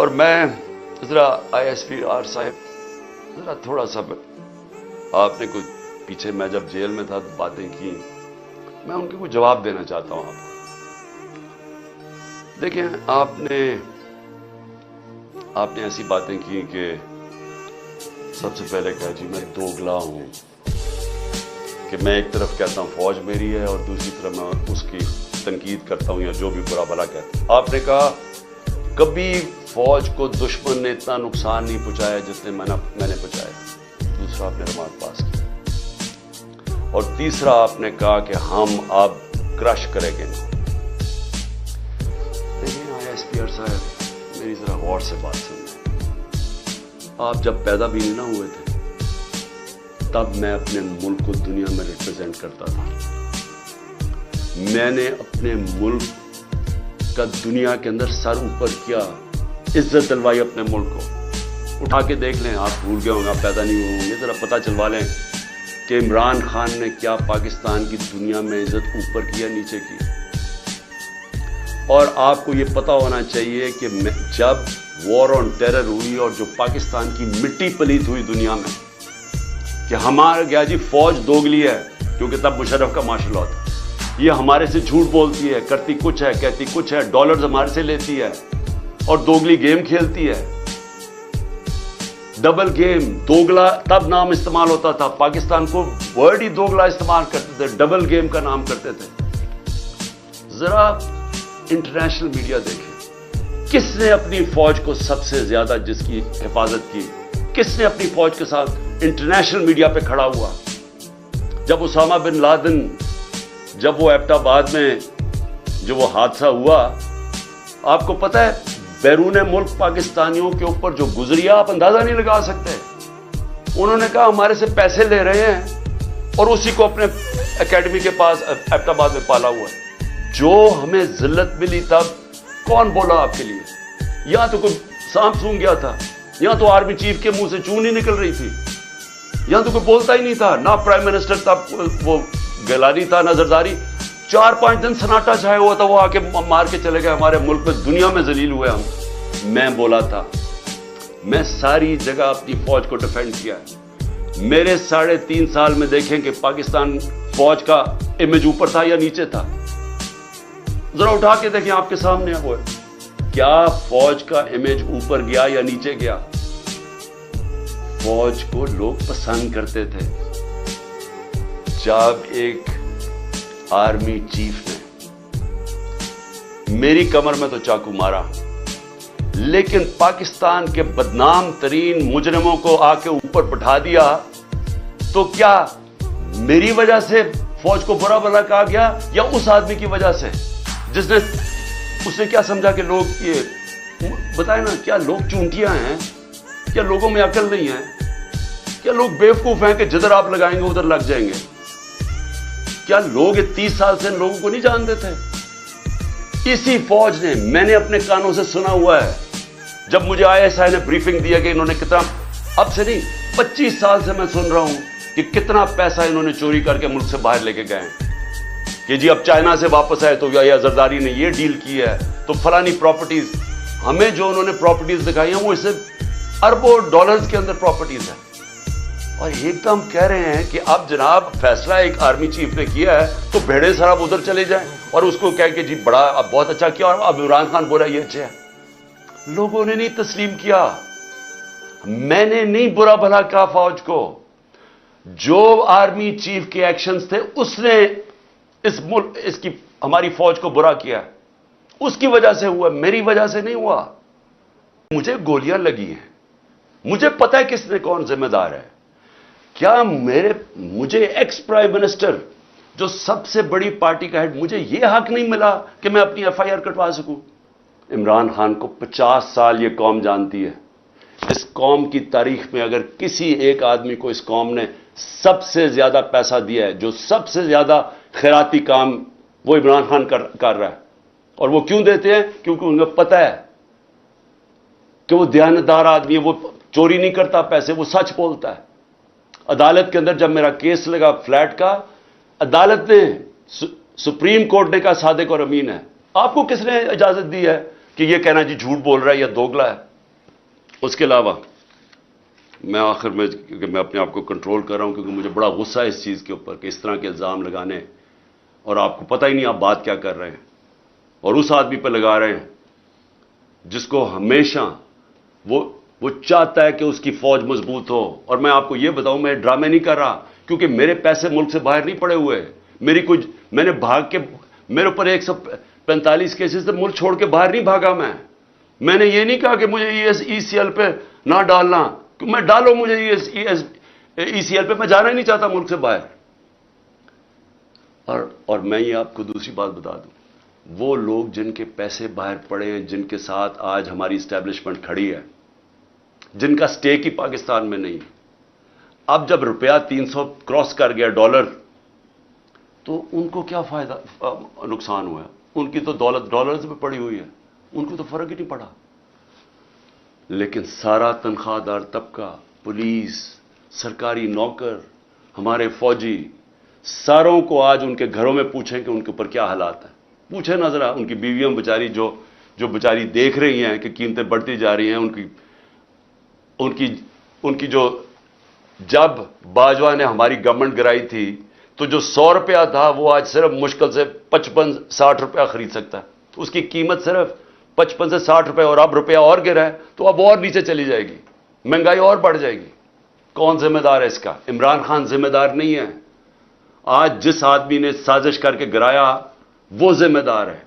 اور میں ذرا ISPR صاحب ذرا تھوڑا سا آپ نے کوئی پیچھے میں جب جیل میں تھا تو باتیں کی، میں ان کے کوئی جواب دینا چاہتا ہوں آپ کو۔ دیکھیں آپ نے ایسی باتیں کی کہ سب سے پہلے کہا جی میں دوگلا ہوں، کہ میں ایک طرف کہتا ہوں فوج میری ہے اور دوسری طرف میں اس کی تنقید کرتا ہوں یا جو بھی برا بھلا کہتا ہوں۔ آپ نے کہا کبھی فوج کو دشمن نے اتنا نقصان نہیں پہنچایا جتنے میں نے پہنچایا۔ دوسرا آپ نے ریمارک پاس کیا، اور تیسرا آپ نے کہا کہ ہم اب کرش کریں گے۔ لیکن ISPR صاحب میری ذرا غور سے بات سنیں، آپ جب پیدا بھی نہیں نہ ہوئے تھے تب میں اپنے ملک کو دنیا میں ریپرزینٹ کرتا تھا۔ میں نے اپنے ملک کا دنیا کے اندر سر اوپر کیا، عزت دلوائی اپنے ملک کو۔ اٹھا کے دیکھ لیں، آپ بھول گئے ہوں گے، آپ پیدا نہیں ہوئے ہوں گے، ذرا پتہ چلوا لیں کہ عمران خان نے کیا پاکستان کی دنیا میں عزت اوپر کیا نیچے کی۔ اور آپ کو یہ پتہ ہونا چاہیے کہ جب وار آن ٹیرر ہوئی اور جو پاکستان کی مٹی پلیت ہوئی دنیا میں کہ ہمارا گیا جی فوج دوگلی ہے، کیونکہ تب مشرف کا مارشل لاء تھا، یہ ہمارے سے جھوٹ بولتی ہے، کرتی کچھ ہے، کہتی کچھ ہے، ڈالرز ہمارے سے لیتی ہے اور دوگلی گیم کھیلتی ہے۔ ڈبل گیم، دوگلا تب نام استعمال ہوتا تھا، پاکستان کو ورڈ ہی دوگلا استعمال کرتے تھے، ڈبل گیم کا نام کرتے تھے۔ ذرا انٹرنیشنل میڈیا دیکھیں، کس نے اپنی فوج کو سب سے زیادہ جس کی حفاظت کی، کس نے اپنی فوج کے ساتھ انٹرنیشنل میڈیا پہ کھڑا ہوا؟ جب اسامہ بن لادن، جب وہ ایبٹ آباد میں جو وہ حادثہ ہوا، آپ کو پتہ ہے بیرون ملک پاکستانیوں کے اوپر جو گزری آپ اندازہ نہیں لگا سکتے۔ انہوں نے کہا ہمارے سے پیسے لے رہے ہیں اور اسی کو اپنے اکیڈمی کے پاس ایبٹ آباد میں پالا ہوا ہے۔ جو ہمیں ذلت ملی تب کون بولا آپ کے لیے؟ یہاں تو کوئی سانپ سونگ گیا تھا، یہاں تو آرمی چیف کے منہ سے چون نہیں نکل رہی تھی، یہاں تو کوئی بولتا ہی نہیں تھا، نہ پرائم منسٹر تب وہ گیلانی تھا نہ زرداری۔ 4-5 دن سناٹا چھایا ہوا تھا، وہ آ کے مار کے چلے گئے ہمارے ملک میں، دنیا میں ذلیل ہوئے ہم۔ میں بولا تھا، میں ساری جگہ اپنی فوج کو ڈیفینڈ کیا ہے۔ میرے 3.5 سال میں دیکھیں کہ پاکستان فوج کا امیج اوپر تھا یا نیچے تھا؟ ذرا اٹھا کے دیکھیں، آپ کے سامنے وہ ہے، کیا فوج کا امیج اوپر گیا یا نیچے گیا؟ فوج کو لوگ پسند کرتے تھے۔ جب ایک آرمی چیف نے میری کمر میں تو چاقو مارا، لیکن پاکستان کے بدنام ترین مجرموں کو آ کے اوپر بٹھا دیا، تو کیا میری وجہ سے فوج کو برا بھلا کہا گیا یا اس آدمی کی وجہ سے جس نے اس نے کیا سمجھا کہ لوگ یہ بتائیں نا، کیا لوگ چونٹیاں ہیں؟ کیا لوگوں میں عقل نہیں ہے؟ کیا لوگ بیوقوف ہیں کہ جدھر آپ لگائیں گے ادھر لگ جائیں گے؟ کیا لوگ 30 سال سے ان لوگوں کو نہیں جانتے تھے؟ اسی فوج نے، میں نے اپنے کانوں سے سنا ہوا ہے، جب مجھے ISI نے بریفنگ دیا کہ انہوں نے کتنا، اب سے نہیں 25 سال سے میں سن رہا ہوں کہ کتنا پیسہ انہوں نے چوری کر کے ملک سے باہر لے کے گئے ہیں، کہ جی اب چائنا سے واپس آئے تو یا زرداری نے یہ ڈیل کی ہے تو فلانی پراپرٹیز، ہمیں جو انہوں نے پراپرٹیز دکھائی ہیں وہ اس سے اربوں ڈالرز کے اندر پراپرٹیز ہیں۔ اور ایک دم کہہ رہے ہیں کہ اب جناب فیصلہ ایک آرمی چیف نے کیا ہے تو بھیڑے سراب ادھر چلے جائیں، اور اس کو کہہ کہ جی بڑا اب بہت اچھا کیا، اور اب عمران خان بول رہا ہے یہ اچھا ہے۔ لوگوں نے نہیں تسلیم کیا، میں نے نہیں برا بھلا کہا فوج کو، جو آرمی چیف کے ایکشنز تھے اس نے اس کی ہماری فوج کو برا کیا، اس کی وجہ سے ہوا، میری وجہ سے نہیں ہوا۔ مجھے گولیاں لگی ہیں، مجھے پتہ ہے کس نے کون ذمہ دار ہے۔ کیا مجھے ایکس پرائم منسٹر جو سب سے بڑی پارٹی کا ہیڈ، مجھے یہ حق نہیں ملا کہ میں اپنی FIR کٹوا سکوں؟ عمران خان کو 50 سال یہ قوم جانتی ہے۔ اس قوم کی تاریخ میں اگر کسی ایک آدمی کو اس قوم نے سب سے زیادہ پیسہ دیا ہے، جو سب سے زیادہ خیراتی کام، وہ عمران خان کر رہا ہے۔ اور وہ کیوں دیتے ہیں؟ کیونکہ انہیں پتہ ہے کہ وہ دیانتدار آدمی ہے، وہ چوری نہیں کرتا پیسے، وہ سچ بولتا ہے۔ عدالت کے اندر جب میرا کیس لگا فلیٹ کا، عدالت نے، سپریم کورٹ نے کہا صادق اور امین ہے۔ آپ کو کس نے اجازت دی ہے کہ یہ کہنا جی جھوٹ بول رہا ہے یا دوگلا ہے؟ اس کے علاوہ میں آخر میں، کیونکہ میں اپنے آپ کو کنٹرول کر رہا ہوں کیونکہ مجھے بڑا غصہ ہے اس چیز کے اوپر کہ اس طرح کے الزام لگانے، اور آپ کو پتہ ہی نہیں آپ بات کیا کر رہے ہیں، اور اس آدمی پہ لگا رہے ہیں جس کو ہمیشہ وہ چاہتا ہے کہ اس کی فوج مضبوط ہو. اور میں آپ کو یہ بتاؤں، میں ڈرامے نہیں کر رہا، کیونکہ میرے پیسے ملک سے باہر نہیں پڑے ہوئے. میں نے بھاگ کے، میرے اوپر 145 کیسز سے ملک چھوڑ کے باہر نہیں بھاگا. میں نے یہ نہیں کہا کہ مجھے ای سی ایل پہ نہ ڈالنا، میں ڈالو مجھے ای سی ایل پہ، میں جانا ہی نہیں چاہتا ملک سے باہر. اور میں یہ آپ کو دوسری بات بتا دوں، وہ لوگ جن کے پیسے باہر پڑے ہیں، جن کے ساتھ آج ہماری اسٹیبلشمنٹ کھڑی ہے، جن کا سٹیک ہی پاکستان میں نہیں، اب جب روپیہ 300 کراس کر گیا ڈالر، تو ان کو کیا فائدہ، نقصان ہوا ہے؟ ان کی تو دولت ڈالرز میں پڑی ہوئی ہے، ان کو تو فرق ہی نہیں پڑا. لیکن سارا تنخواہ دار طبقہ، پولیس، سرکاری نوکر، ہمارے فوجی، ساروں کو آج ان کے گھروں میں پوچھیں کہ ان کے اوپر کیا حالات ہیں. پوچھیں نہ ذرا، ان کی بیویاں بیچاری جو بیچاری دیکھ رہی ہیں کہ قیمتیں بڑھتی جا رہی ہیں، ان کی جو، جب باجوہ نے ہماری گورنمنٹ گرائی تھی تو جو 100 روپیہ تھا وہ آج صرف مشکل سے 55-60 روپیہ خرید سکتا ہے. اس کی قیمت صرف 55 سے 60 روپے، اور اب روپیہ اور گرا ہے تو اب اور نیچے چلی جائے گی، مہنگائی اور بڑھ جائے گی. کون ذمہ دار ہے اس کا؟ عمران خان ذمہ دار نہیں ہے. آج جس آدمی نے سازش کر کے گرایا وہ ذمہ دار ہے.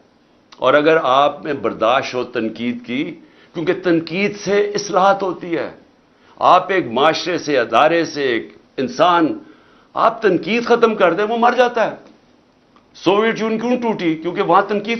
اور اگر آپ میں برداشت ہو تنقید کی، کیونکہ تنقید سے اصلاحات ہوتی ہے. آپ ایک معاشرے سے، ادارے سے، ایک انسان، آپ تنقید ختم کر دیں وہ مر جاتا ہے. سوویت یونین کیوں ٹوٹی؟ کیونکہ وہاں تنقید